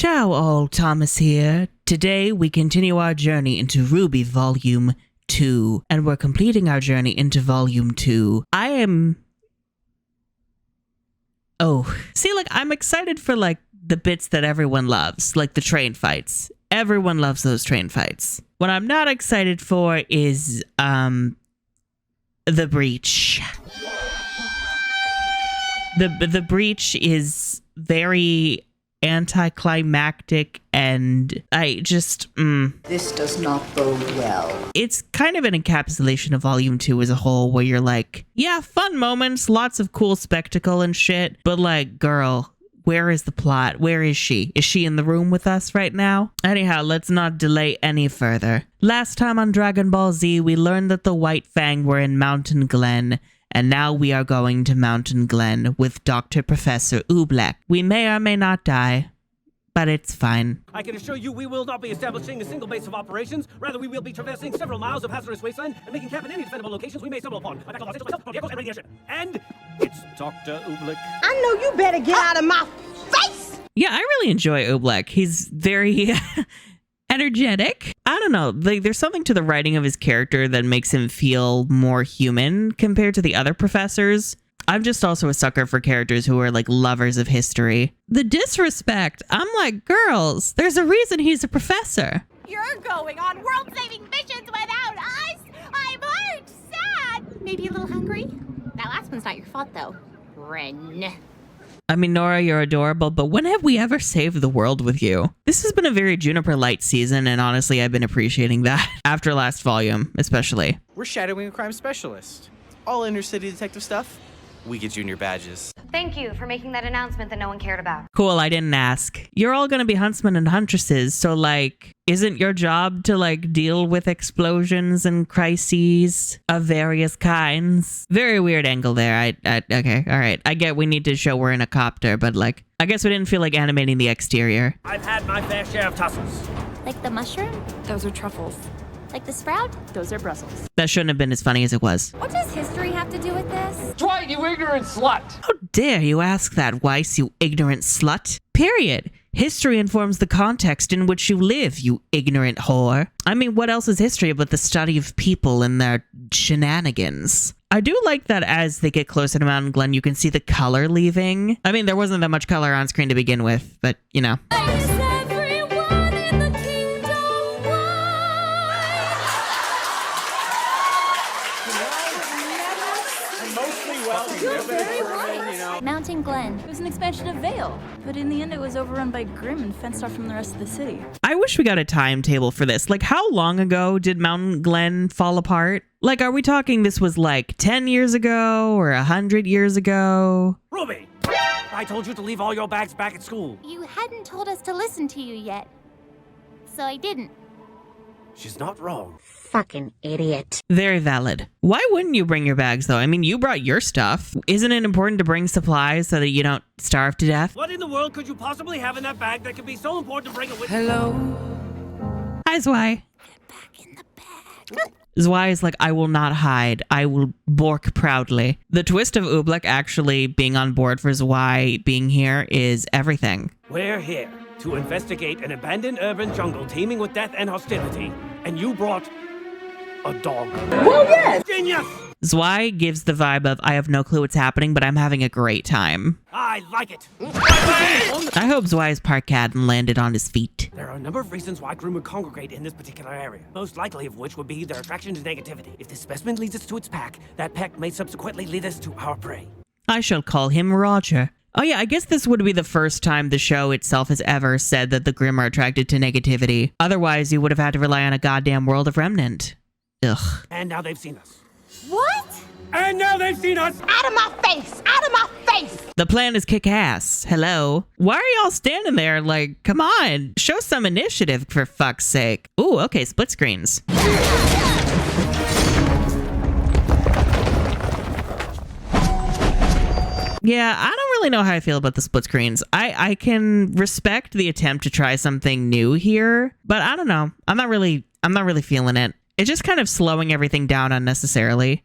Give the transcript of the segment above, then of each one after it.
Ciao all, Thomas here. Today we continue our journey into RWBY Volume 2, and we're completing our journey into Volume 2. I'm excited for, the bits that everyone loves, like the train fights. Everyone loves those train fights. What I'm not excited for is, the breach. The breach is very anticlimactic, and I just This does not bode well. It's kind of an encapsulation of Volume 2 as a whole, where you're like, yeah, fun moments, lots of cool spectacle and shit, but girl, where is the plot? Where is she? Is she in the room with us right now? Anyhow, let's not delay any further. Last time on Dragon Ball Z, we learned that the White Fang were in Mountain Glen, and now we are going to Mountain Glen with Dr. Professor RWBY. We may or may not die, but it's fine. I can assure you we will not be establishing a single base of operations. Rather, we will be traversing several miles of hazardous wasteland and making camp in any defendable locations we may stumble upon. I back myself, Diegos, and radiation. And it's Dr. RWBY. I know you better get out of my face! Yeah, I really enjoy RWBY. He's very energetic. I don't know. There's something to the writing of his character that makes him feel more human compared to the other professors. I'm just also a sucker for characters who are lovers of history. The disrespect. I'm like, girls, there's a reason he's a professor. You're going on world-saving missions without us! I'm hurt, sad! Maybe a little hungry? That last one's not your fault, though. Ren. I mean, Nora, you're adorable, but when have we ever saved the world with you? This has been a very Juniper Light season, and honestly, I've been appreciating that. After last volume, especially. We're shadowing a crime specialist. All inner-city detective stuff. We get junior badges. Thank you for making that announcement that no one cared about. Cool, I didn't ask. You're all gonna be huntsmen and huntresses, so isn't your job to deal with explosions and crises of various kinds? Very weird angle there. Okay, all right. I get we need to show we're in a copter, but I guess we didn't feel like animating the exterior. I've had my fair share of tussles. Like the mushroom? Those are truffles. Like the sprout? Those are Brussels. That shouldn't have been as funny as it was. What does history have to do with this? Dwight, you ignorant slut! How dare you ask that, Weiss, you ignorant slut? Period. History informs the context in which you live, you ignorant whore. I mean, what else is history but the study of people and their shenanigans? I do like that as they get closer to Mountain Glen, you can see the color leaving. I mean, there wasn't that much color on screen to begin with, but, you know. Mountain Glen. It was an expansion of Vale, but in the end it was overrun by Grimm and fenced off from the rest of the city. I wish we got a timetable for this. How long ago did Mountain Glen fall apart? Are we talking this was 10 years ago or 100 years ago? RWBY! I told you to leave all your bags back at school. You hadn't told us to listen to you yet, so I didn't. She's not wrong. Fucking idiot. Very valid. Why wouldn't you bring your bags, though? I mean, you brought your stuff. Isn't it important to bring supplies so that you don't starve to death? What in the world could you possibly have in that bag that could be so important to bring it with you? Hello? Hi, Zwei. Get back in the bag. Zwei is I will not hide. I will bork proudly. The twist of RWBY actually being on board for Zwei being here is everything. We're here to investigate an abandoned urban jungle teeming with death and hostility. And you brought a dog. Well, yes! Genius! Zwei gives the vibe of, I have no clue what's happening, but I'm having a great time. I like it. I hope Zwei's parked and landed on his feet. There are a number of reasons why Grimm would congregate in this particular area. Most likely of which would be their attraction to negativity. If this specimen leads us to its pack, that pack may subsequently lead us to our prey. I shall call him Roger. Oh yeah, I guess this would be the first time the show itself has ever said that the Grimm are attracted to negativity. Otherwise, you would have had to rely on a goddamn world of Remnant. Ugh. And now they've seen us. What? And now they've seen us! Out of my face! Out of my face! The plan is kick ass. Hello? Why are y'all standing there come on, show some initiative for fuck's sake. Ooh, okay, split screens. Yeah, I don't really know how I feel about the split screens. I can respect the attempt to try something new here, but I don't know. I'm not really feeling it. It's just kind of slowing everything down unnecessarily.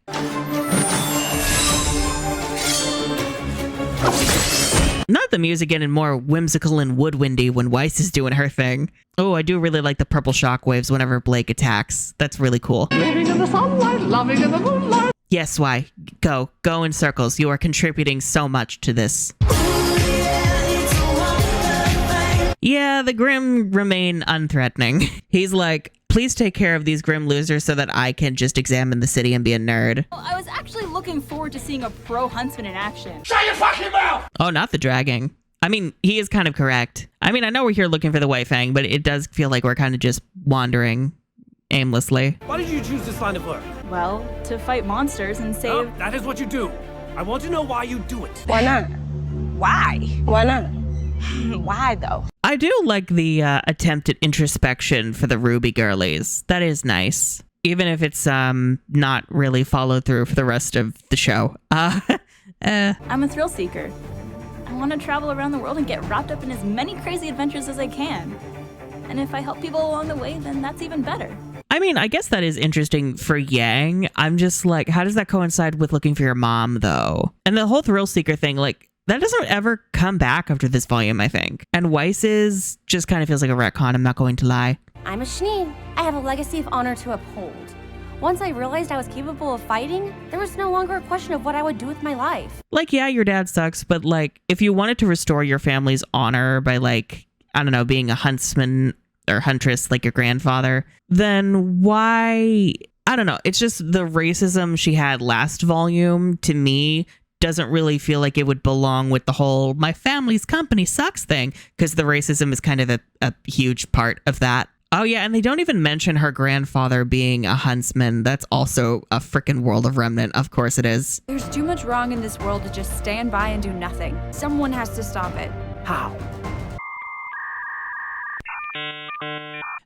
Not the music getting more whimsical and woodwindy when Weiss is doing her thing. Oh, I do really like the purple shockwaves whenever Blake attacks. That's really cool. Living in the sunlight, loving in the moonlight. Yes, why? Go in circles. You are contributing so much to this. Yeah, the Grimm remain unthreatening. He's like, please take care of these Grimm losers so that I can just examine the city and be a nerd. Well, I was actually looking forward to seeing a pro huntsman in action. Shut your fucking mouth! Oh, not the dragging. I mean, he is kind of correct. I mean, I know we're here looking for the White Fang, but it does feel like we're kind of just wandering aimlessly. Why did you choose this line of work? Well, to fight monsters and save... Oh, that is what you do. I want to know why you do it. Why not? Why? Why not? Why though? I do like the attempt at introspection for the RWBY girlies. That is nice. Even if it's not really followed through for the rest of the show. I'm a thrill seeker. I want to travel around the world and get wrapped up in as many crazy adventures as I can. And if I help people along the way, then that's even better. I mean, I guess that is interesting for Yang. I'm just like, how does that coincide with looking for your mom, though? And the whole thrill seeker thing, like, that doesn't ever come back after this volume, I think. And Weiss's just kind of feels like a retcon, I'm not going to lie. I'm a Shneen. I have a legacy of honor to uphold. Once I realized I was capable of fighting, there was no longer a question of what I would do with my life. Like, yeah, your dad sucks, but like, if you wanted to restore your family's honor by like, I don't know, being a huntsman or huntress like your grandfather, then why? I don't know. It's just the racism she had last volume, to me, doesn't really feel like it would belong with the whole my family's company sucks thing, because the racism is kind of a huge part of that. Oh yeah, and they don't even mention her grandfather being a huntsman. That's also a freaking World of Remnant. Of course it is. There's too much wrong in this world to just stand by and do nothing. Someone has to stop it. How?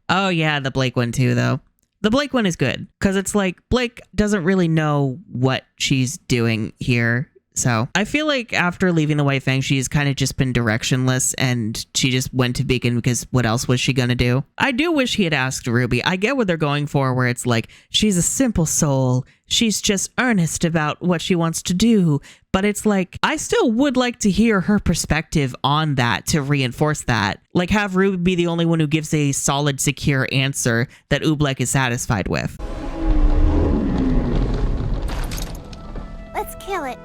Oh yeah, the Blake one too, though. The Blake one is good, because it's like Blake doesn't really know what she's doing here. So I feel like after leaving the White Fang, she's kind of just been directionless, and she just went to Beacon because what else was she gonna do? I do wish he had asked RWBY. I get what they're going for, where it's like, she's a simple soul. She's just earnest about what she wants to do. But it's like, I still would like to hear her perspective on that to reinforce that. Like, have RWBY be the only one who gives a solid, secure answer that Oobleck is satisfied with. Let's kill it.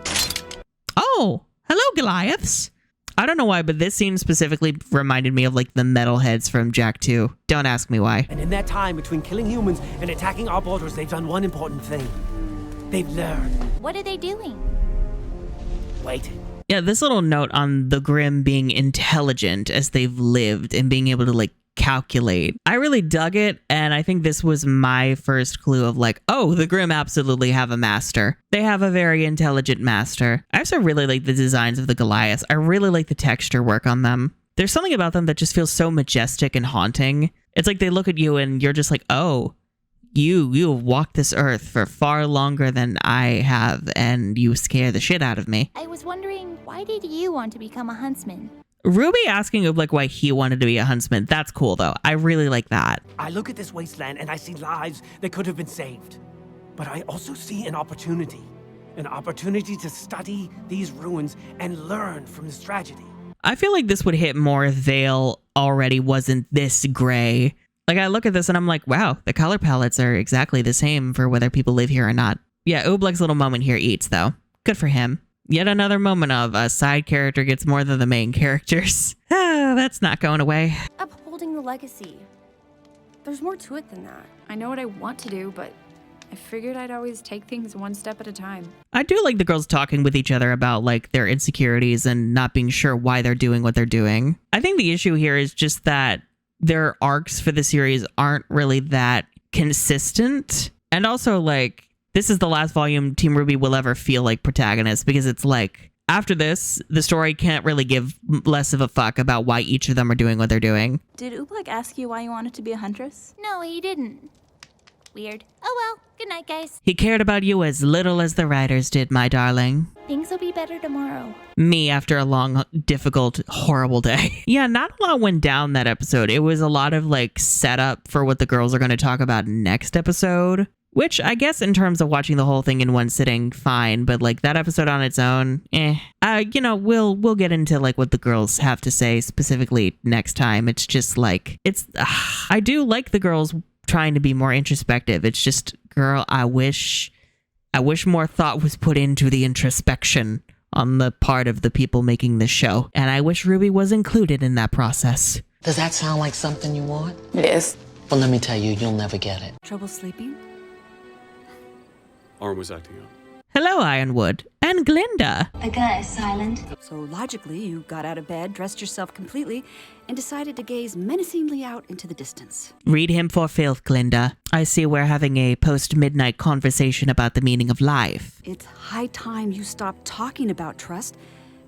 Oh, hello, Goliaths. I don't know why, but this scene specifically reminded me of like the metalheads from Jack 2. Don't ask me why. And in that time between killing humans and attacking our borders, they've done one important thing. They've learned. What are they doing? Wait. Yeah, this little note on the Grimm being intelligent as they've lived and being able to like calculate. I really dug it, and I think this was my first clue of like, oh, the Grimm absolutely have a master. They have a very intelligent master. I also really like the designs of the Goliaths. I really like the texture work on them. There's something about them that just feels so majestic and haunting. It's like they look at you and you're just like, oh, you have walked this earth for far longer than I have, and you scare the shit out of me. I was wondering, why did you want to become a huntsman? RWBY asking Oobleck why he wanted to be a huntsman. That's cool, though. I really like that. I look at this wasteland and I see lives that could have been saved. But I also see an opportunity to study these ruins and learn from this tragedy. I feel like this would hit more if Vale already wasn't this gray. Like, I look at this and I'm like, wow, the color palettes are exactly the same for whether people live here or not. Yeah, Oobleck's little moment here eats, though. Good for him. Yet another moment of a side character gets more than the main characters. That's not going away. Upholding the legacy. There's more to it than that. I know what I want to do, but I figured I'd always take things one step at a time. I do like the girls talking with each other about like their insecurities and not being sure why they're doing what they're doing. I think the issue here is just that their arcs for the series aren't really that consistent. And also, like, this is the last volume Team RWBY will ever feel like protagonists, because it's like, after this, the story can't really give less of a fuck about why each of them are doing what they're doing. Did Oobleck ask you why you wanted to be a huntress? No, he didn't. Weird. Oh well, good night, guys. He cared about you as little as the writers did, my darling. Things will be better tomorrow. Me after a long, difficult, horrible day. Yeah, not a lot went down that episode. It was a lot of like setup for what the girls are going to talk about next episode, Which I guess in terms of watching the whole thing in one sitting, fine. But like that episode on its own, you know, we'll get into like what the girls have to say specifically next time. It's just like, I do like the girls trying to be more introspective. It's just, girl, I wish more thought was put into the introspection on the part of the people making this show. And I wish RWBY was included in that process. Does that sound like something you want? Yes. Well, let me tell you, you'll never get it. Trouble sleeping? Arm was acting up. Hello, Ironwood. And Glinda. The guy is silent. So logically, you got out of bed, dressed yourself completely, and decided to gaze menacingly out into the distance. Read him for filth, Glinda. I see we're having a post-midnight conversation about the meaning of life. It's high time you stopped talking about trust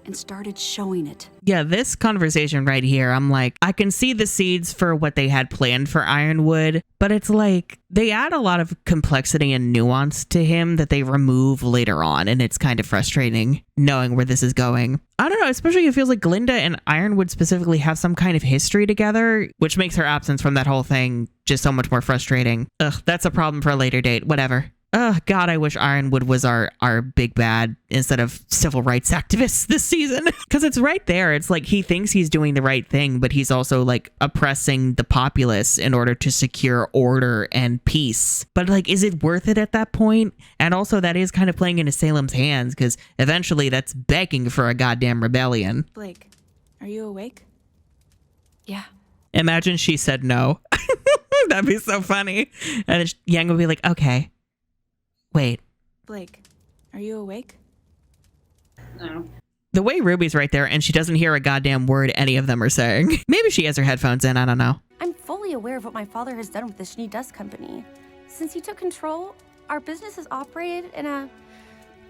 and started showing it. Yeah, this conversation right here, I'm like, I can see the seeds for what they had planned for Ironwood, but it's like they add a lot of complexity and nuance to him that they remove later on, and it's kind of frustrating knowing where this is going. I don't know, especially it feels like Glinda and Ironwood specifically have some kind of history together, which makes her absence from that whole thing just so much more frustrating. Ugh, that's a problem for a later date, whatever. Ugh, God, I wish Ironwood was our big bad instead of civil rights activists this season. Because it's right there. It's like he thinks he's doing the right thing, but he's also like oppressing the populace in order to secure order and peace. But like, is it worth it at that point? And also that is kind of playing into Salem's hands because eventually that's begging for a goddamn rebellion. Blake, are you awake? Yeah. Imagine she said no. That'd be so funny. And then Yang would be like, okay. Wait. Blake, are you awake? No. The way Ruby's right there and she doesn't hear a goddamn word any of them are saying. Maybe she has her headphones in, I don't know. I'm fully aware of what my father has done with the Schnee Dust Company. Since he took control, our business has operated in a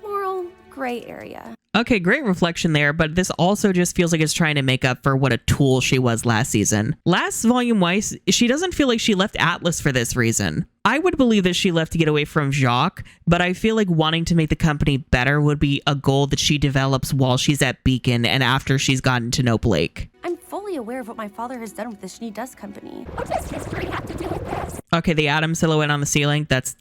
moral gray area. Okay, great reflection there, but this also just feels like it's trying to make up for what a tool she was last season. Last volume-wise, she doesn't feel like she left Atlas for this reason. I would believe that she left to get away from Jacques, but I feel like wanting to make the company better would be a goal that she develops while she's at Beacon and after she's gotten to know Blake. I'm fully aware of what my father has done with the Schnee Dust Company. What does history have to do with this? Okay, the atom silhouette on the ceiling, that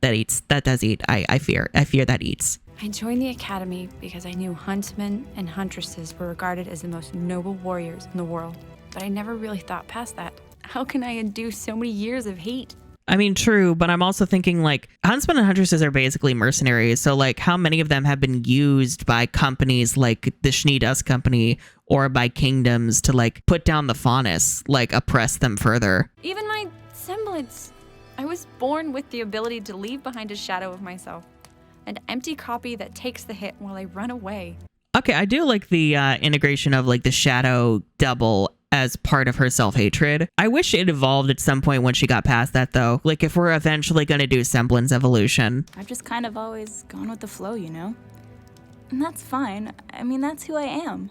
eats. That does eat. I fear that eats. I joined the academy because I knew huntsmen and huntresses were regarded as the most noble warriors in the world. But I never really thought past that. How can I undo so many years of hate? I mean, true, but I'm also thinking like huntsmen and huntresses are basically mercenaries. So like how many of them have been used by companies like the Schnee Dust Company or by kingdoms to like put down the faunus, like oppress them further? Even my semblance. I was born with the ability to leave behind a shadow of myself. An empty copy that takes the hit while I run away. Okay, I do like the integration of like the shadow double as part of her self-hatred. I wish it evolved at some point when she got past that though. Like if we're eventually going to do semblance evolution. I've just kind of always gone with the flow, you know? And that's fine. I mean, that's who I am.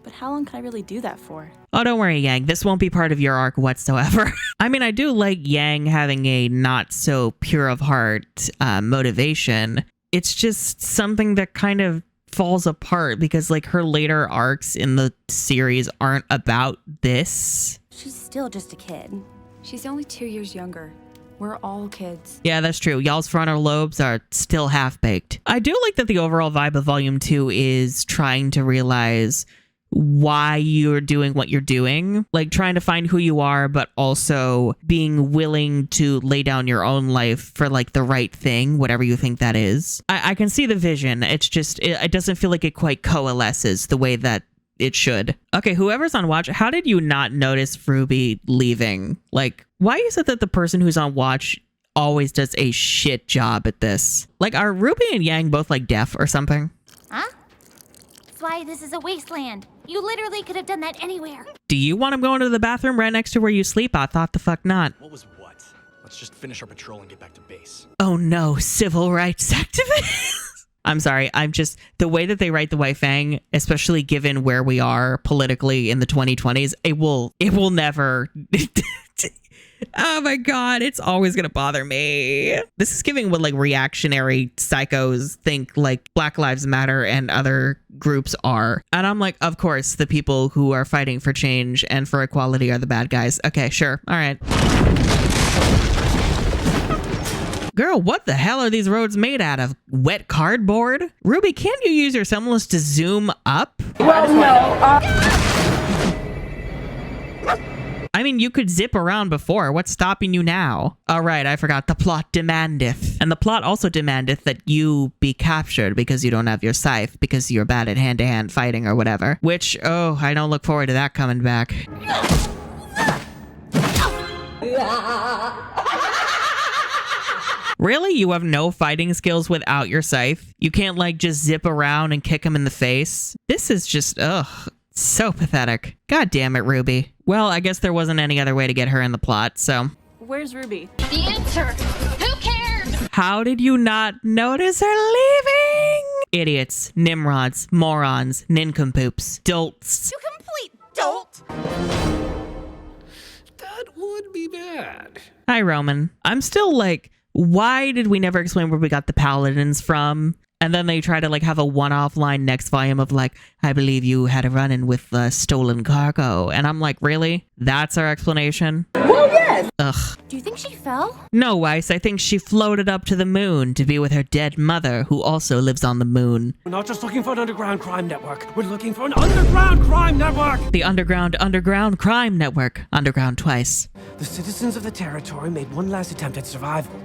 But how long can I really do that for? Oh, don't worry, Yang. This won't be part of your arc whatsoever. I mean, I do like Yang having a not so pure of heart motivation. It's just something that kind of falls apart because like her later arcs in the series aren't about this. She's still just a kid. She's only 2 years younger. We're all kids. Yeah, that's true. Y'all's frontal lobes are still half-baked. I do like that the overall vibe of Volume 2 is trying to realize why you're doing what you're doing, like trying to find who you are, but also being willing to lay down your own life for like the right thing, whatever you think that is. I can see the vision. It's just, it doesn't feel like it quite coalesces the way that it should. Okay, whoever's on watch, how did you not notice RWBY leaving? Like, why is it that the person who's on watch always does a shit job at this? Like, are RWBY and Yang both like deaf or something? Huh? That's why this is a wasteland. You literally could have done that anywhere. Do you want him going to the bathroom right next to where you sleep? I thought the fuck not. What was what? Let's just finish our patrol and get back to base. Oh no, civil rights activists. I'm sorry. I'm just, the way that they write the Wei Fang, especially given where we are politically in the 2020s, it will never... Oh my God, it's always gonna bother me. This is giving what like reactionary psychos think like Black Lives Matter and other groups are. And I'm like, of course, the people who are fighting for change and for equality are the bad guys. Okay, sure. All right. Girl, what the hell are these roads made out of? Wet cardboard? Ruby, can't you use your semblance to zoom up? Well, no. I mean, you could zip around before. What's stopping you now? All right, I forgot. The plot demandeth. And the plot also demandeth that you be captured because you don't have your scythe, because you're bad at hand-to-hand fighting or whatever. Which, oh, I don't look forward to that coming back. Really? You have no fighting skills without your scythe? You can't, like, just zip around and kick him in the face? This is just, ugh. So pathetic. God damn it, Ruby. Well, I guess there wasn't any other way to get her in the plot, so. Where's Ruby? The answer. Who cares? How did you not notice her leaving? Idiots, nimrods, morons, nincompoops, dolts. You complete dolt! That would be bad. Hi, Roman. I'm still like, why did we never explain where we got the paladins from? And then they try to like have a one-off line next volume of like, I believe you had a run-in with stolen cargo. And I'm like, really? That's our explanation? Well, yes. Ugh. Do you think she fell? No, Weiss. I think she floated up to the moon to be with her dead mother, who also lives on the moon. We're not just looking for an underground crime network. We're looking for an underground crime network! The underground crime network. Underground twice. The citizens of the territory made one last attempt at survival.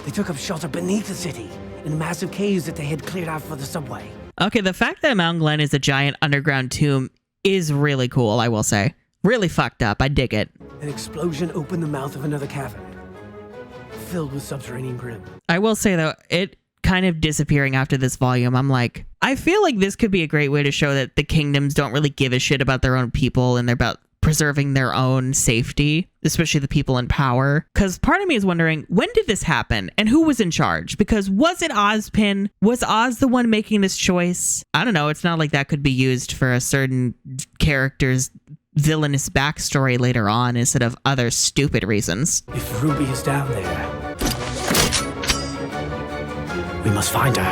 They took up shelter beneath the city, in massive caves that they had cleared out for the subway. Okay, the fact that Mount Glen is a giant underground tomb is really cool, I will say. Really fucked up. I dig it. An explosion opened the mouth of another cavern, filled with subterranean grim. I will say, though, it kind of disappearing after this volume, I'm like, I feel like this could be a great way to show that the kingdoms don't really give a shit about their own people and they're about preserving their own safety, especially the people in power. Because part of me is wondering, when did this happen and who was in charge? Because was it Ozpin? Was Oz the one making this choice? I don't know. It's not like that could be used for a certain character's villainous backstory later on instead of other stupid reasons. If Ruby is down there, we must find her.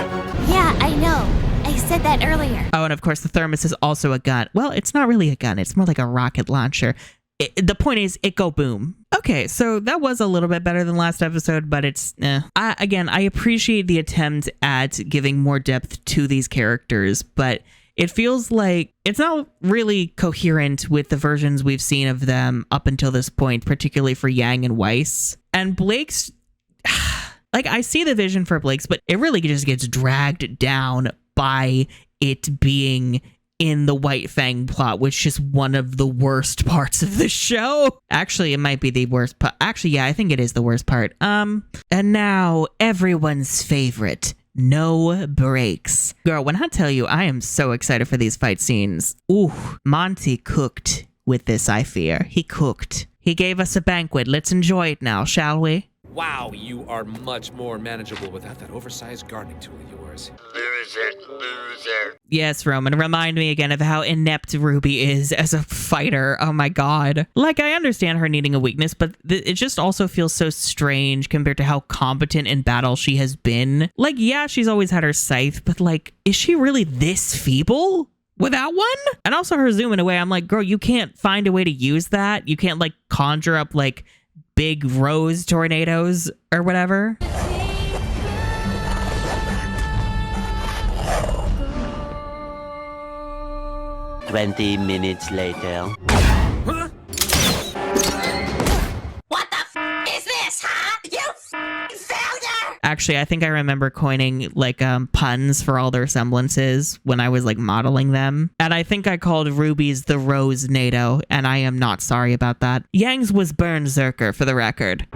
Yeah, I know. I said that earlier. Oh, and of course the thermos is also a gun. Well, it's not really a gun. It's more like a rocket launcher. The point is, it go boom. Okay, so that was a little bit better than last episode, but it's, I appreciate the attempt at giving more depth to these characters, but it feels like it's not really coherent with the versions we've seen of them up until this point, particularly for Yang and Weiss. And Blake's, like, I see the vision for Blake's, but it really just gets dragged down by it being in the White Fang plot, which is one of the worst parts of the show. Actually, it might be the worst part. Actually, yeah, I think it is the worst part. And now everyone's favorite, no breaks. Girl, when I tell you, I am so excited for these fight scenes. Ooh, Monty cooked with this, I fear. He cooked. He gave us a banquet. Let's enjoy it now, shall we? Wow, you are much more manageable without that oversized gardening tool of yours. Loser. Yes, Roman, remind me again of how inept Ruby is as a fighter. Oh my god. Like, I understand her needing a weakness, but it just also feels so strange compared to how competent in battle she has been. Like, yeah, she's always had her scythe, but like, is she really this feeble without one? And also her zooming away, I'm like, girl, you can't find a way to use that. You can't like conjure up like big rose tornadoes or whatever. 20 minutes later. What the f is this, huh? You f***ing failure! Actually, I think I remember coining like puns for all their semblances when I was like modeling them. And I think I called Ruby's the Rose NATO, and I am not sorry about that. Yang's was Berserker for the record.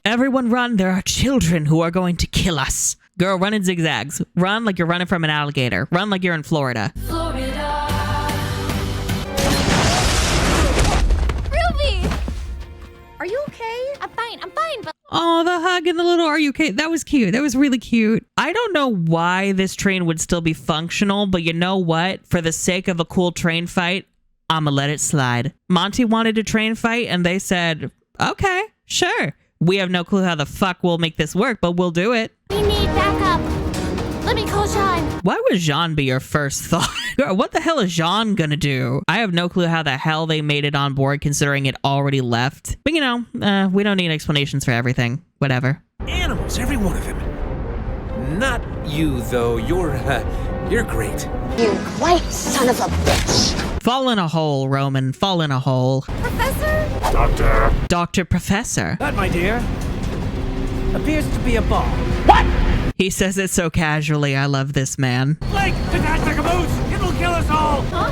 Everyone run, there are children who are going to kill us. Girl, run in zigzags. Run like you're running from an alligator. Run like you're in Florida. Ruby! Are you okay? I'm fine, but... Oh, the hug and the little are you okay? That was cute. That was really cute. I don't know why this train would still be functional, but you know what? For the sake of a cool train fight, I'ma let it slide. Monty wanted a train fight, and they said, okay, sure. We have no clue how the fuck we'll make this work, but we'll do it. We need backup. Let me call Jean. Why would Jean be your first thought? Girl, what the hell is Jean gonna do? I have no clue how the hell they made it on board considering it already left. But you know, we don't need explanations for everything. Whatever. Animals, every one of them. Not you, though. You're great. You white son of a bitch. Fall in a hole, Roman. Fall in a hole. Professor? Doctor. Dr. Professor. That, my dear, appears to be a bomb. What? He says it so casually. I love this man. Blake, detach the caboose! It will kill us all! Huh?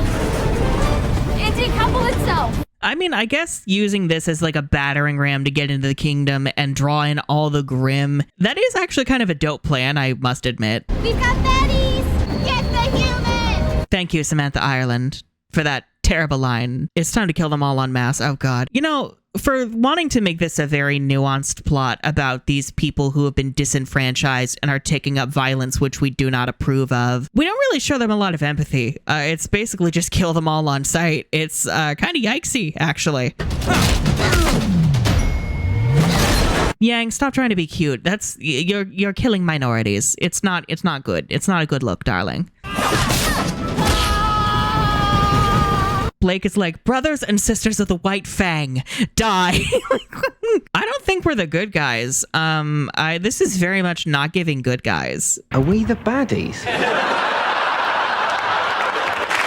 It decouple itself. I mean, I guess using this as like a battering ram to get into the kingdom and draw in all the Grimm, that is actually kind of a dope plan, I must admit. We've got baddies! Get the human! Thank you, Samantha Ireland, for that terrible line. It's time to kill them all en masse. Oh, God. You know, for wanting to make this a very nuanced plot about these people who have been disenfranchised and are taking up violence, which we do not approve of, we don't really show them a lot of empathy. It's basically just kill them all on sight. It's kind of yikesy, actually. Yang, stop trying to be cute. That's you're killing minorities. It's not good. It's not a good look, darling. Blake is like, brothers and sisters of the White Fang, die. I don't think we're the good guys. This is very much not giving good guys. Are we the baddies?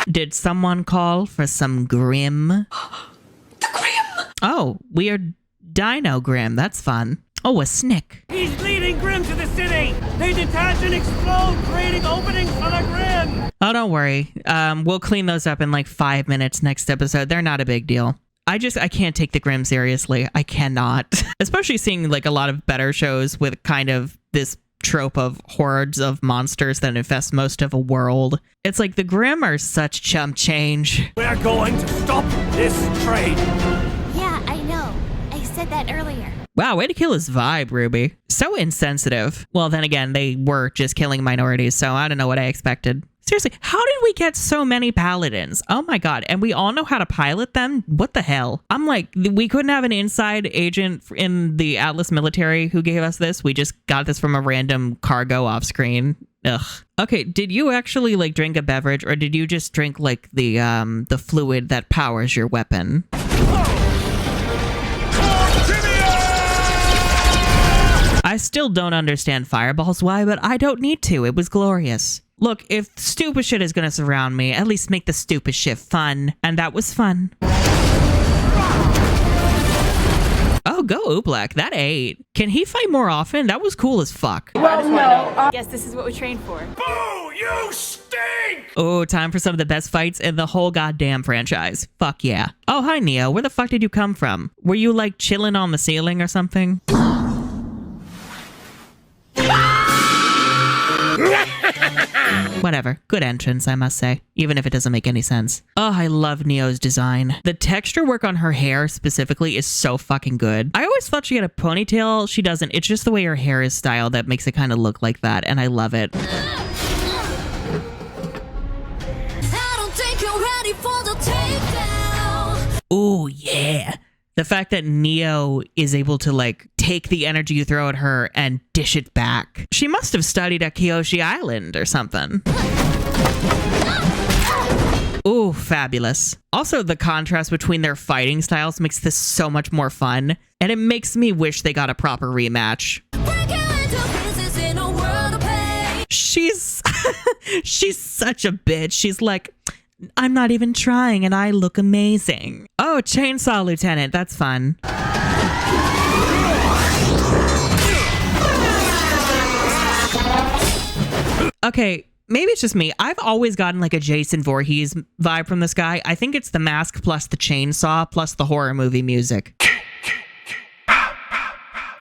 Did someone call for some Grimm? The Grimm! Oh, weird Dino Grimm. That's fun. Oh, a snick. He's leading Grimm to the city! They detach and explode, creating openings for the Grimm! Oh, don't worry. We'll clean those up in like 5 minutes next episode. They're not a big deal. I can't take the Grimm seriously. I cannot. Especially seeing like a lot of better shows with kind of this trope of hordes of monsters that infest most of a world. It's like the Grimm are such chump change. We're going to stop this trade! Yeah, I know. I said that earlier. Wow, way to kill his vibe, RWBY. So insensitive. Well, then again, they were just killing minorities, so I don't know what I expected. Seriously, how did we get so many paladins? Oh my god, and we all know how to pilot them? What the hell? I'm like, we couldn't have an inside agent in the Atlas military who gave us this. We just got this from a random cargo off screen. Ugh. Okay, did you actually like drink a beverage, or did you just drink like the fluid that powers your weapon? I still don't understand fireballs why, but I don't need to. It was glorious. Look, if stupid shit is gonna surround me, at least make the stupid shit fun. And that was fun. Oh, go Oobleck. That ate. Can he fight more often? That was cool as fuck. Well, no. Guess this is what we trained for. Boo! You stink! Oh, time for some of the best fights in the whole goddamn franchise. Fuck yeah. Oh, hi, Neo. Where the fuck did you come from? Were you, like, chilling on the ceiling or something? Whatever. Good entrance, I must say. Even if it doesn't make any sense. Oh, I love Neo's design. The texture work on her hair specifically is so fucking good. I always thought she had a ponytail. She doesn't. It's just the way her hair is styled that makes it kind of look like that, and I love it. Oh, yeah. The fact that Neo is able to, like, take the energy you throw at her and dish it back. She must have studied at Kyoshi Island or something. Ooh, fabulous. Also, the contrast between their fighting styles makes this so much more fun, and it makes me wish they got a proper rematch. She's... she's such a bitch. She's like... I'm not even trying and I look amazing. Oh, Chainsaw Lieutenant. That's fun. Okay, maybe it's just me. I've always gotten like a Jason Voorhees vibe from this guy. I think it's the mask plus the chainsaw plus the horror movie music.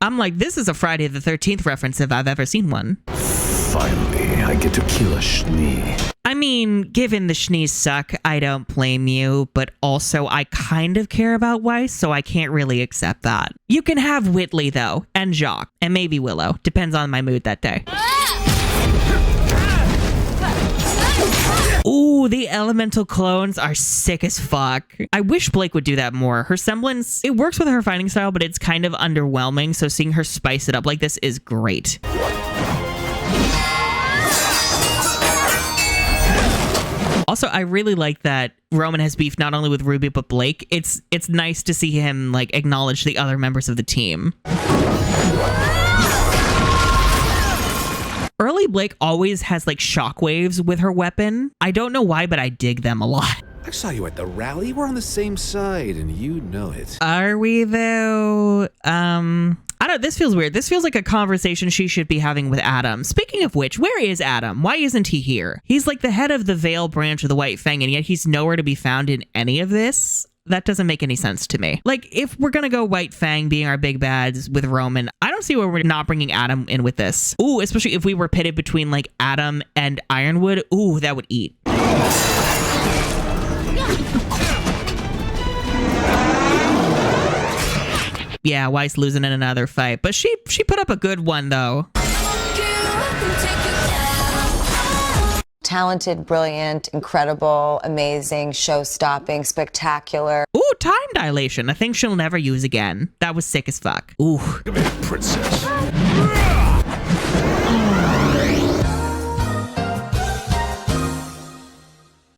I'm like, this is a Friday the 13th reference if I've ever seen one. Finally, I get to kill a Schnee. I mean, given the Schnees suck, I don't blame you, but also I kind of care about Weiss, so I can't really accept that. You can have Whitley, though, and Jacques, and maybe Willow. Depends on my mood that day. Ooh, the elemental clones are sick as fuck. I wish Blake would do that more. Her semblance, it works with her fighting style, but it's kind of underwhelming, so seeing her spice it up like this is great. Also, I really like that Roman has beef not only with Ruby but Blake. It's nice to see him like acknowledge the other members of the team. Early Blake always has like shockwaves with her weapon. I don't know why, but I dig them a lot. I saw you at the rally. We're on the same side, and you know it. Are we though? I don't. This feels weird. This feels like a conversation she should be having with Adam. Speaking of which, where is Adam? Why isn't he here? He's like the head of the Vale branch of the White Fang, and yet he's nowhere to be found in any of this. That doesn't make any sense to me. Like, if we're gonna go White Fang being our big bads with Roman, I don't see why we're not bringing Adam in with this. Ooh, especially if we were pitted between like Adam and Ironwood. Ooh, that would eat. Yeah, Weiss losing in another fight, but she put up a good one though. Talented, brilliant, incredible, amazing, show-stopping, spectacular. Ooh, time dilation, a thing she'll never use again. That was sick as fuck. Ooh. Come here, princess.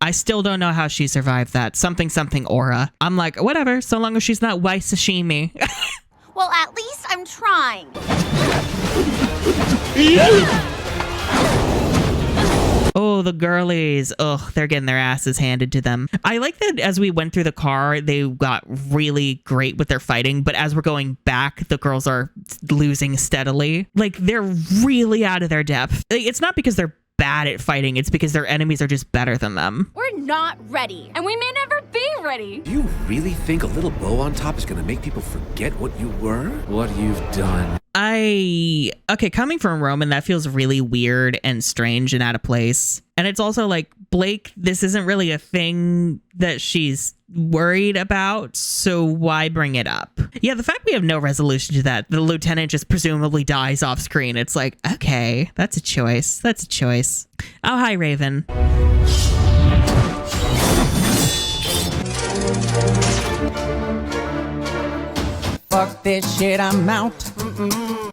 I still don't know how she survived that. Something aura. I'm like, whatever, so long as she's not Weiss sashimi. Well, at least I'm trying. Oh, the girlies. Ugh, they're getting their asses handed to them. I like that as we went through the car, they got really great with their fighting, but as we're going back, the girls are losing steadily. Like, they're really out of their depth. It's not because they're bad at fighting, it's because their enemies are just better than them. We're not ready. And we may never be ready. Do you really think a little bow on top is gonna make people forget what you were? What you've done? Okay, coming from Roman, that feels really weird and strange and out of place. And it's also like, Blake, this isn't really a thing that she's worried about, so why bring it up? Yeah, the fact we have no resolution to that, the lieutenant just presumably dies off screen, it's like, okay, that's a choice. That's a choice. Oh, hi, Raven. Fuck this shit, I'm out.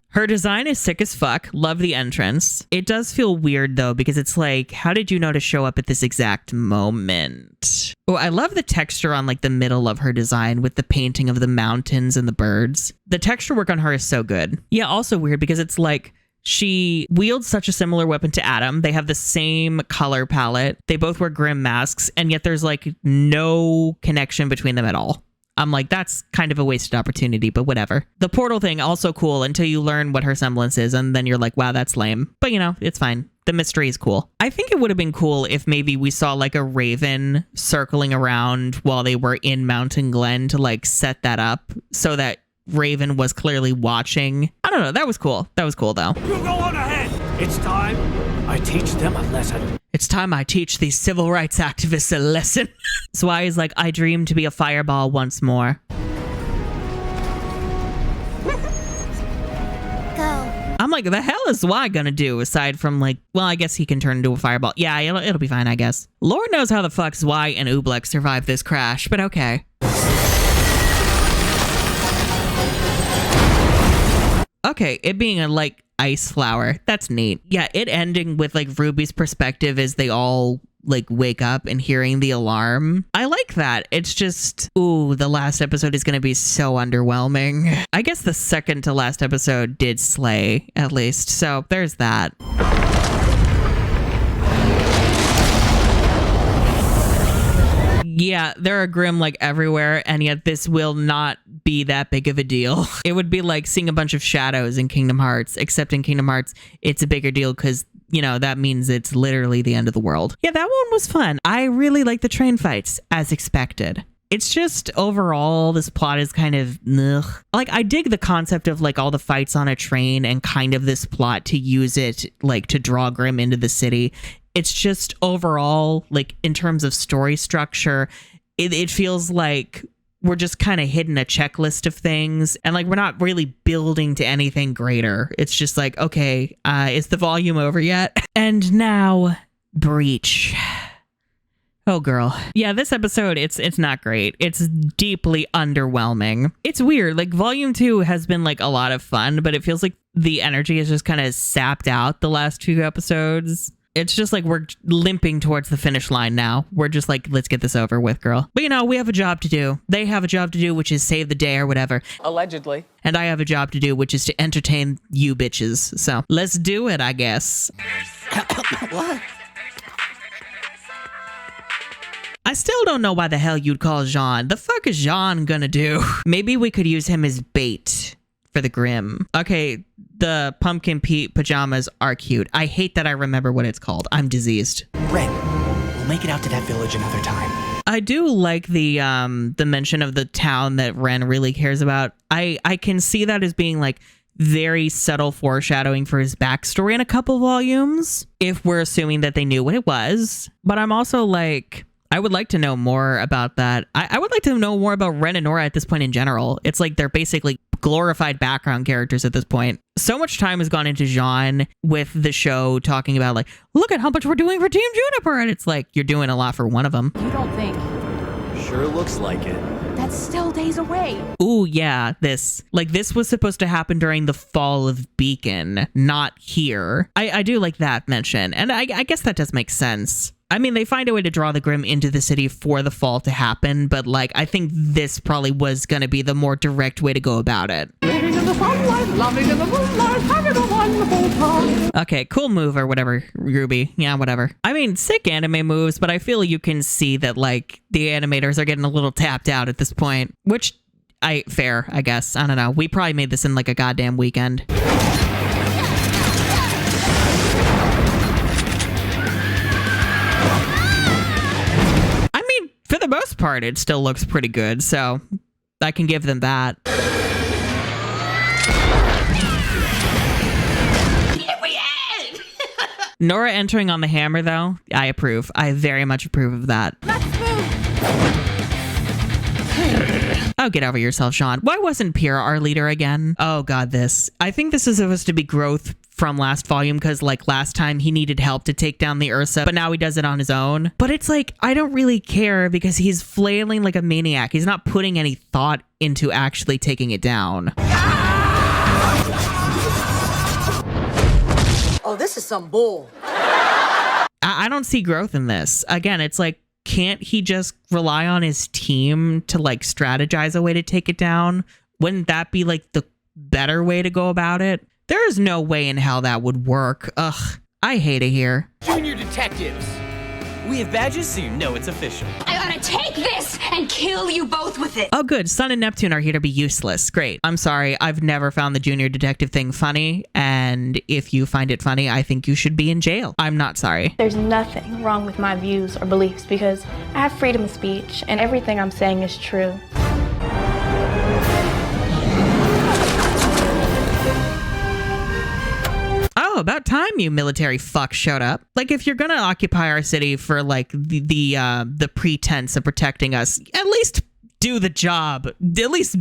Her design is sick as fuck. Love the entrance. It does feel weird though, because it's like, how did you know to show up at this exact moment? Oh, I love the texture on like the middle of her design with the painting of the mountains and the birds. The texture work on her is so good. Yeah, also weird because it's like, she wields such a similar weapon to Adam. They have the same color palette. They both wear grim masks, and yet there's like no connection between them at all. I'm like, that's kind of a wasted opportunity, but whatever. The portal thing, also cool until you learn what her semblance is, and then you're like, wow, that's lame. But you know, it's fine. The mystery is cool. I think it would have been cool if maybe we saw like a raven circling around while they were in Mountain Glen to like set that up so that Raven was clearly watching. I don't know. That was cool. That was cool though. You go on ahead. It's time I teach them a lesson. It's time I teach these civil rights activists a lesson. Zwei is like, I dream to be a fireball once more. Go. I'm like, the hell is Zwei gonna do aside from like, well, I guess he can turn into a fireball. Yeah, it'll be fine, I guess. Lord knows how the fuck Zwei and Oobleck survived this crash, but okay. Okay, it being a like ice flower, that's neat. Yeah, it ending with like Ruby's perspective as they all like wake up and hearing the alarm. I like that. It's just, ooh, the last episode is going to be so underwhelming. I guess the second to last episode did slay, at least. So there's that. Yeah, there are Grimm like everywhere, and yet this will not be that big of a deal. It would be like seeing a bunch of shadows in Kingdom Hearts, except in Kingdom Hearts, it's a bigger deal because, you know, that means it's literally the end of the world. Yeah, that one was fun. I really like the train fights, as expected. It's just overall, this plot is kind of ugh. Like, I dig the concept of like all the fights on a train and kind of this plot to use it like to draw Grimm into the city. It's just overall, like in terms of story structure, it feels like we're just kind of hitting a checklist of things and like we're not really building to anything greater. It's just like, okay, is the volume over yet? And now, Breach. Oh girl. Yeah, this episode, it's not great. It's deeply underwhelming. It's weird. Like volume 2 has been like a lot of fun, but it feels like the energy is just kind of sapped out the last 2 episodes. It's just like we're limping towards the finish line now. We're just like, let's get this over with, girl. But you know, we have a job to do. They have a job to do, which is save the day or whatever. Allegedly. And I have a job to do, which is to entertain you bitches. So let's do it, I guess. What? I still don't know why the hell you'd call Jean. The fuck is Jean gonna do? Maybe we could use him as bait for the Grimm. Okay, the pumpkin pajamas are cute. I hate that I remember what it's called. I'm diseased. Ren, we'll make it out to that village another time. I do like the mention of the town that Ren really cares about. I can see that as being like very subtle foreshadowing for his backstory in a couple volumes, if we're assuming that they knew what it was. But I'm also like, I would like to know more about that. I would like to know more about Ren and Nora at this point in general. It's like they're basically glorified background characters at this point. So much time has gone into Jean with the show talking about like, look at how much we're doing for Team Juniper. And it's like, you're doing a lot for one of them. You don't think? Sure looks like it. That's still days away. Ooh, yeah, this was supposed to happen during the fall of Beacon, not here. I do like that mention. And I guess that does make sense. I mean, they find a way to draw the Grimm into the city for the fall to happen, but like, I think this probably was going to be the more direct way to go about it. Living in the sunlight, loving in the moonlight, having a wonderful time. Okay, cool move or whatever, RWBY. Yeah, whatever. I mean, sick anime moves, but I feel you can see that like the animators are getting a little tapped out at this point, which fair, I guess. I don't know. We probably made this in like a goddamn weekend. For the most part, it still looks pretty good, so I can give them that. Here we end! Nora entering on the hammer, though, I approve. I very much approve of that. Let's move! Oh, get over yourself, Sean. Why wasn't Pyrrha our leader again? Oh, God, this. I think this is supposed to be growth from last volume, because like last time he needed help to take down the Ursa, but now he does it on his own. But it's like, I don't really care because he's flailing like a maniac. He's not putting any thought into actually taking it down. Oh, this is some bull. I don't see growth in this. Again, it's like, can't he just rely on his team to like strategize a way to take it down? Wouldn't that be like the better way to go about it? There is no way in hell that would work. Ugh, I hate it here. Junior detectives, we have badges, so you know it's official. I ought to take this and kill you both with it. Oh, good. Sun and Neptune are here to be useless. Great. I'm sorry. I've never found the junior detective thing funny. And if you find it funny, I think you should be in jail. I'm not sorry. There's nothing wrong with my views or beliefs because I have freedom of speech and everything I'm saying is true. Oh, about time you military fuck showed up. Like, if you're gonna occupy our city for like the pretense of protecting us, at least do the job. At least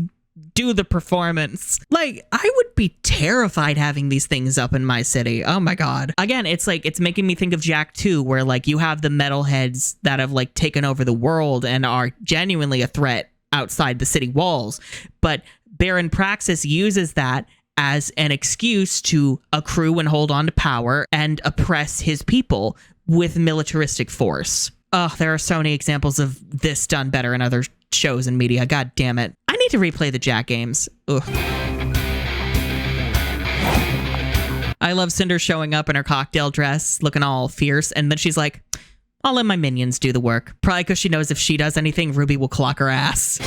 do the performance. Like, I would be terrified having these things up in my city. Oh my god. Again, it's like, it's making me think of Jack 2, where like you have the metalheads that have like taken over the world and are genuinely a threat outside the city walls. But Baron Praxis uses that as an excuse to accrue and hold on to power and oppress his people with militaristic force. Ugh, there are so many examples of this done better in other shows and media. God damn it. I need to replay the Jack games. Ugh. I love Cinder showing up in her cocktail dress, looking all fierce, and then she's like, I'll let my minions do the work. Probably because she knows if she does anything, RWBY will clock her ass.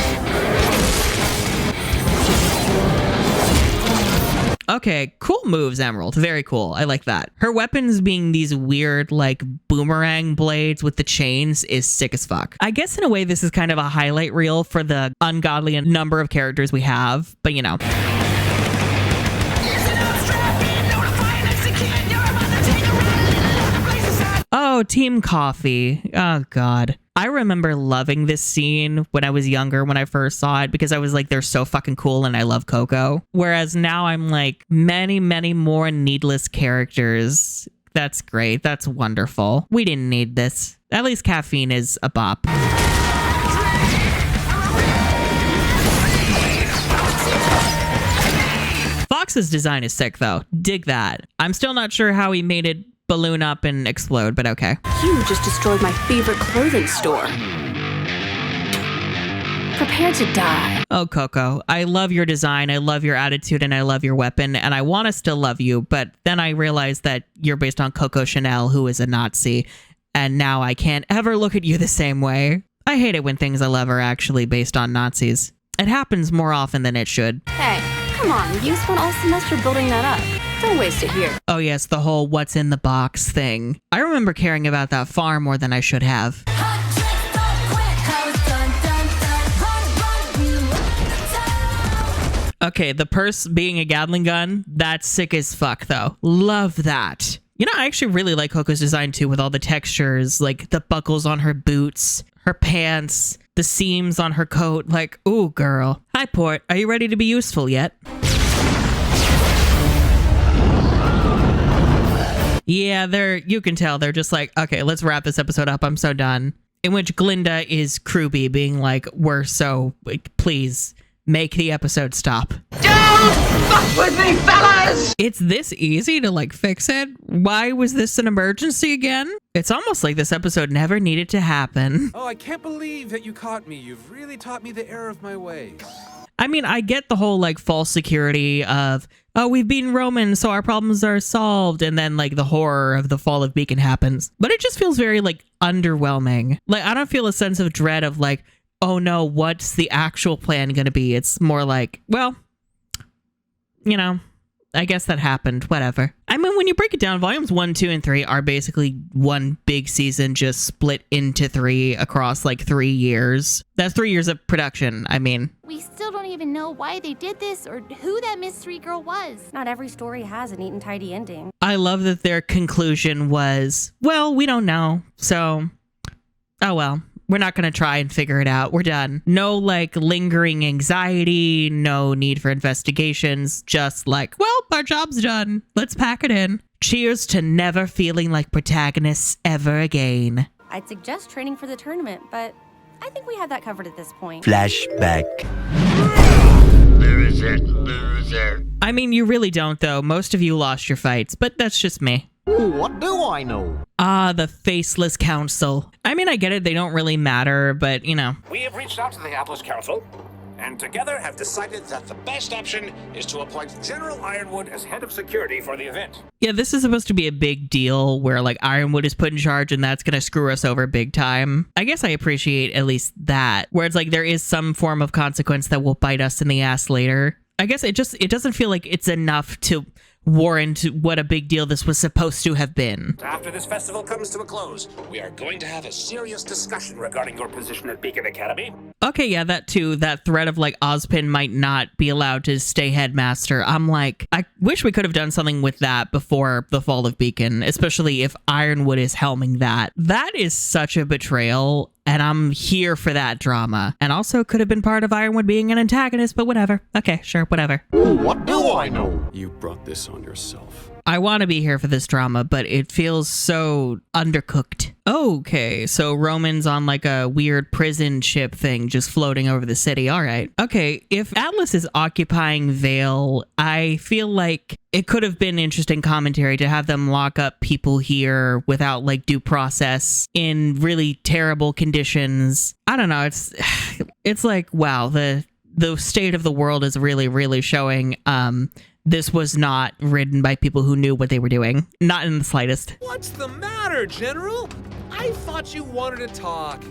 Okay, cool moves, Emerald. Very cool. I like that. Her weapons being these weird, like, boomerang blades with the chains is sick as fuck. I guess in a way this is kind of a highlight reel for the ungodly number of characters we have, but you know. Oh, Team Coffee. Oh, God. I remember loving this scene when I was younger, when I first saw it, because I was like, they're so fucking cool and I love Coco. Whereas now I'm like, many, many more needless characters. That's great. That's wonderful. We didn't need this. At least Caffeine is a bop. Fox's design is sick, though. Dig that. I'm still not sure how he made it balloon up and explode, but okay. You just destroyed my favorite clothing store. Prepare to die. Oh, Coco, I love your design, I love your attitude, and I love your weapon, and I want to still love you, but then I realized that you're based on Coco Chanel, who is a Nazi, and now I can't ever look at you the same way. I hate it when things I love are actually based on Nazis. It happens more often than it should. Hey, come on, you spent all semester building that up. Don't waste it here. Oh yes, the whole what's in the box thing. I remember caring about that far more than I should have. Okay, the purse being a Gatling gun, that's sick as fuck though. Love that. You know, I actually really like Coco's design too, with all the textures, like the buckles on her boots, her pants, the seams on her coat. Like, ooh, girl. Hi, Port. Are you ready to be useful yet? Yeah, you can tell they're just like, okay, let's wrap this episode up. I'm so done. In which Glinda is Ruby being like, we're so, like, please make the episode stop. Don't fuck with me, fellas! It's this easy to like fix it? Why was this an emergency again? It's almost like this episode never needed to happen. Oh, I can't believe that you caught me. You've really taught me the error of my ways. I mean, I get the whole like false security of, oh, we've beaten Roman, so our problems are solved. And then like the horror of the fall of Beacon happens. But it just feels very like underwhelming. Like I don't feel a sense of dread of like, oh no, what's the actual plan gonna be? It's more like, well, you know, I guess that happened, whatever. I mean, when you break it down, volumes 1, 2, and 3 are basically one big season just split into 3 across like 3 years. That's 3 years of production, I mean. We still don't even know why they did this or who that mystery girl was. Not every story has a neat and tidy ending. I love that their conclusion was, well, we don't know, so, oh well. We're not going to try and figure it out. We're done. No like lingering anxiety, no need for investigations. Just like, well, our job's done. Let's pack it in. Cheers to never feeling like protagonists ever again. I'd suggest training for the tournament, but I think we have that covered at this point. Flashback. Loser, loser. I mean, you really don't though. Most of you lost your fights, but that's just me. What do I know? Ah, the faceless council. I mean, I get it. They don't really matter, but you know. We have reached out to the Atlas Council, and together have decided that the best option is to appoint General Ironwood as head of security for the event. Yeah, this is supposed to be a big deal where like Ironwood is put in charge and that's gonna screw us over big time. I guess I appreciate at least that, where it's like there is some form of consequence that will bite us in the ass later. I guess it doesn't feel like it's enough to warrant what a big deal this was supposed to have been. After this festival comes to a close, we are going to have a serious discussion regarding your position at Beacon Academy. Okay, yeah, that too. That threat of like Ozpin might not be allowed to stay headmaster. I'm like, I wish we could have done something with that before the fall of Beacon, especially if Ironwood is helming that. That is such a betrayal. And I'm here for that drama. And also could have been part of Ironwood being an antagonist, but whatever. Okay, sure, whatever. What do I know? You brought this on yourself. I want to be here for this drama, but it feels so undercooked. Okay, so Roman's on like a weird prison ship thing just floating over the city. All right. Okay, if Atlas is occupying Vale, I feel like it could have been interesting commentary to have them lock up people here without like due process in really terrible conditions. I don't know. It's like, wow, the state of the world is really, really showing this was not written by people who knew what they were doing. Not in the slightest. What's the matter, General? I thought you wanted to talk.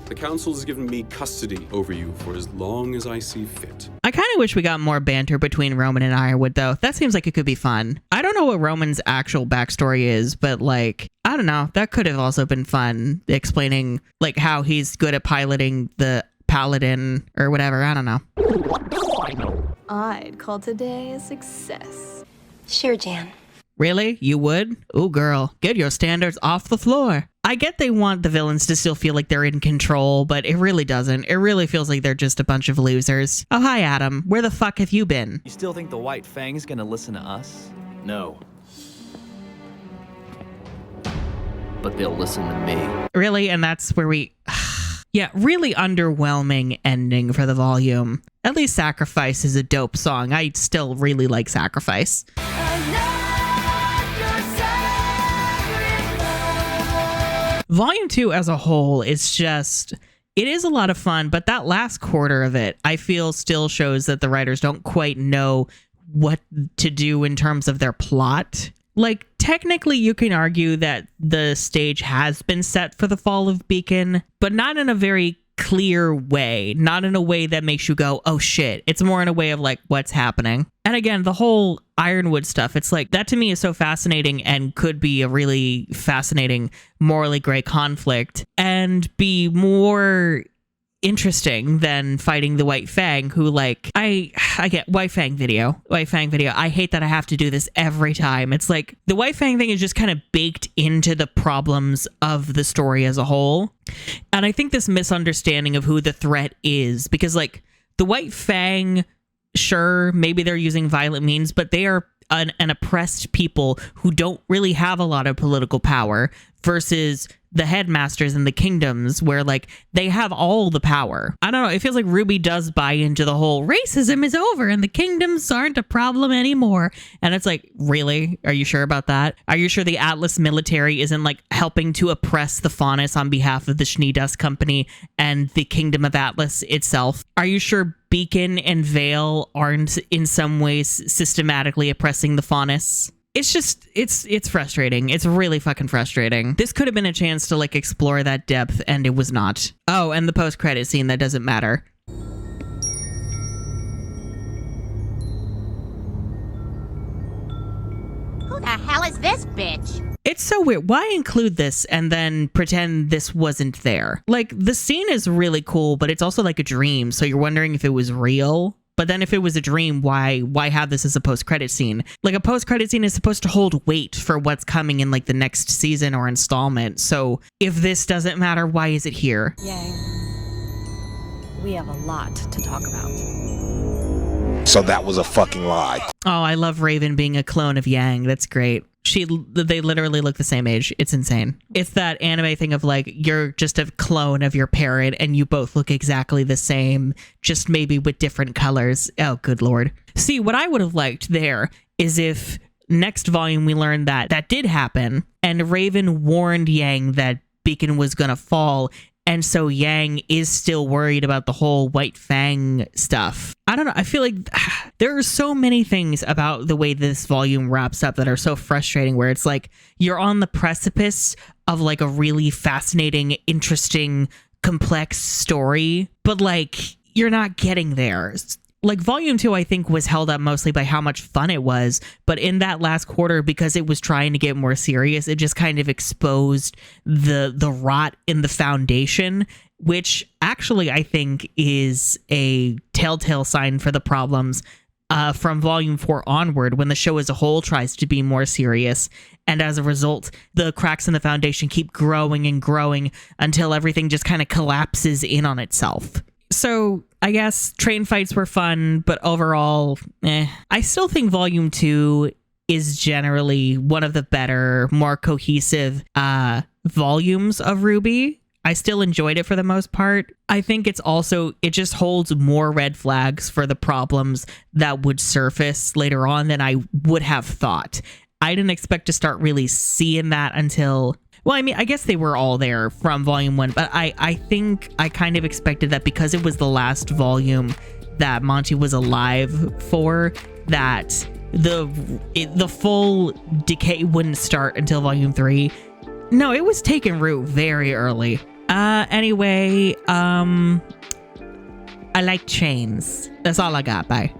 The council has given me custody over you for as long as I see fit. I kind of wish we got more banter between Roman and Ironwood, though. That seems like it could be fun. I don't know what Roman's actual backstory is, but like, I don't know. That could have also been fun, explaining like how he's good at piloting the Paladin or whatever. I don't know. What do I know? I'd call today a success. Sure, Jan. Really? You would? Ooh, girl, get your standards off the floor. I get they want the villains to still feel like they're in control, but it really doesn't. It really feels like they're just a bunch of losers. Oh, hi, Adam. Where the fuck have you been? You still think the White Fang's gonna listen to us? No. But they'll listen to me. Really? And that's where we... Yeah, really underwhelming ending for the volume. At least Sacrifice is a dope song. I still really like Sacrifice. Volume 2 as a whole is just, it is a lot of fun, but that last quarter of it, I feel still shows that the writers don't quite know what to do in terms of their plot. Like, technically you can argue that the stage has been set for the fall of Beacon, but not in a very clear way, not in a way that makes you go, oh shit. It's more in a way of like, what's happening? And again, the whole Ironwood stuff, it's like, that to me is so fascinating and could be a really fascinating morally gray conflict and be more interesting than fighting the White Fang, who, like, I get White Fang video. I hate that I have to do this every time. It's like the White Fang thing is just kind of baked into the problems of the story as a whole. And I think this misunderstanding of who the threat is, because like the White Fang, sure, maybe they're using violent means, but they are an oppressed people who don't really have a lot of political power versus the headmasters in the kingdoms where like they have all the power. I don't know. It feels like RWBY does buy into the whole racism is over and the kingdoms aren't a problem anymore. And it's like, really? Are you sure about that? Are you sure the Atlas military isn't like helping to oppress the Faunus on behalf of the Schnee Dust Company and the Kingdom of Atlas itself? Are you sure Beacon and Vale aren't in some ways systematically oppressing the Faunus? It's just, it's frustrating. It's really fucking frustrating. This could have been a chance to like explore that depth and it was not. Oh, and the post-credit scene, that doesn't matter. Who the hell is this bitch? It's so weird. Why include this and then pretend this wasn't there? Like, the scene is really cool, but it's also like a dream, so you're wondering if it was real. But then if it was a dream, why have this as a post-credit scene? Like, a post-credit scene is supposed to hold weight for what's coming in like the next season or installment. So if this doesn't matter, why is it here? Yang, we have a lot to talk about. So that was a fucking lie. Oh, I love Raven being a clone of Yang. That's great. They literally look the same age. It's insane. It's that anime thing of like, you're just a clone of your parent and you both look exactly the same, just maybe with different colors. Oh, good Lord. See, what I would have liked there is if next volume we learned that that did happen and Raven warned Yang that Beacon was going to fall. And so Yang is still worried about the whole White Fang stuff. I don't know. I feel like there are so many things about the way this volume wraps up that are so frustrating, where it's like you're on the precipice of like a really fascinating, interesting, complex story, but like you're not getting there. Like volume 2, I think, was held up mostly by how much fun it was. But in that last quarter, because it was trying to get more serious, it just kind of exposed the rot in the foundation, which actually I think is a telltale sign for the problems from volume 4 onward, when the show as a whole tries to be more serious. And as a result, the cracks in the foundation keep growing and growing until everything just kind of collapses in on itself. So I guess train fights were fun, but overall, I still think volume 2 is generally one of the better, more cohesive volumes of RWBY. I still enjoyed it for the most part. I think it just holds more red flags for the problems that would surface later on than I would have thought. I didn't expect to start really seeing that until... Well, I mean, I guess they were all there from volume 1, but I think I kind of expected that because it was the last volume that Monty was alive for, that the full decay wouldn't start until volume 3. No, it was taking root very early. Anyway, I like chains. That's all I got. Bye.